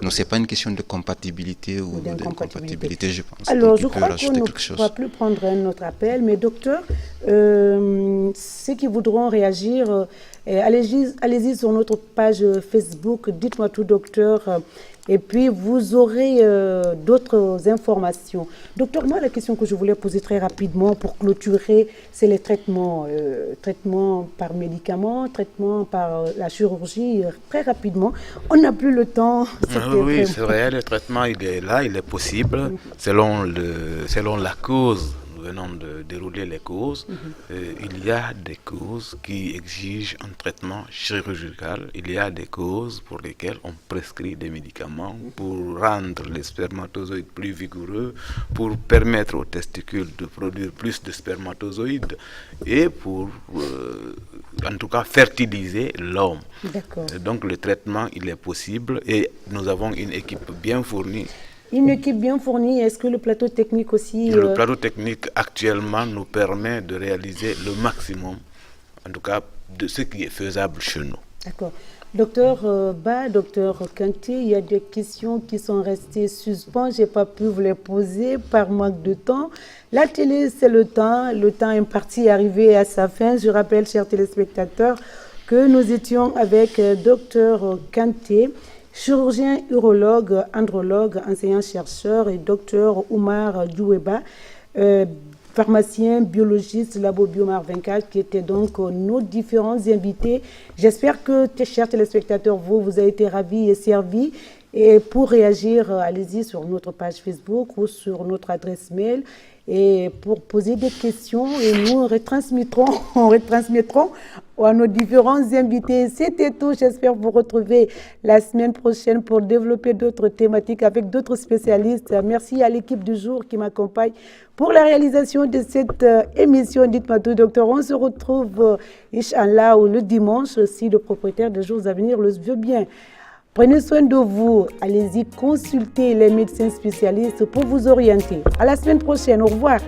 Donc ce n'est pas une question de compatibilité ou d'incompatibilité, je pense. Alors, je crois qu'on ne pourra plus prendre un autre appel, mais docteur, ceux qui voudront réagir, allez-y sur notre page Facebook, dites-moi tout, docteur, et puis vous aurez d'autres informations. Docteur, moi, la question que je voulais poser très rapidement pour clôturer, c'est les traitements. Traitements par médicaments, traitements par la chirurgie, très rapidement. On n'a plus le temps. Oui, c'est vrai, le traitement, il est là, il est possible, selon la cause. Nous venons de dérouler les causes. Il y a des causes qui exigent un traitement chirurgical. Il y a des causes pour lesquelles on prescrit des médicaments pour rendre les spermatozoïdes plus vigoureux, pour permettre aux testicules de produire plus de spermatozoïdes et pour, en tout cas, fertiliser l'homme. Donc le traitement, il est possible et nous avons une équipe bien fournie. Une équipe bien fournie, est-ce que le plateau technique aussi... Le plateau technique actuellement nous permet de réaliser le maximum, en tout cas, de ce qui est faisable chez nous. D'accord. Docteur docteur Kanté, il y a des questions qui sont restées suspens, je n'ai pas pu vous les poser par manque de temps. La télé, c'est le temps imparti est arrivé à sa fin. Je rappelle, chers téléspectateurs, que nous étions avec docteur Kanté, chirurgien urologue, andrologue, enseignant-chercheur, et docteur Oumar Djoueba, pharmacien, biologiste, labo Biomar 24, qui étaient donc nos différents invités. J'espère que, chers téléspectateurs, vous avez été ravis et servis. Et pour réagir, allez-y sur notre page Facebook ou sur notre adresse mail et pour poser des questions, et nous retransmettrons à nos différents invités. C'était tout. J'espère vous retrouver la semaine prochaine pour développer d'autres thématiques avec d'autres spécialistes. Merci à l'équipe du jour qui m'accompagne pour la réalisation de cette émission. Dites-moi tout, docteur. On se retrouve, Inch'Allah, le dimanche, si le propriétaire des jours à venir le veut bien. Prenez soin de vous. Allez-y consulter les médecins spécialistes pour vous orienter. À la semaine prochaine. Au revoir.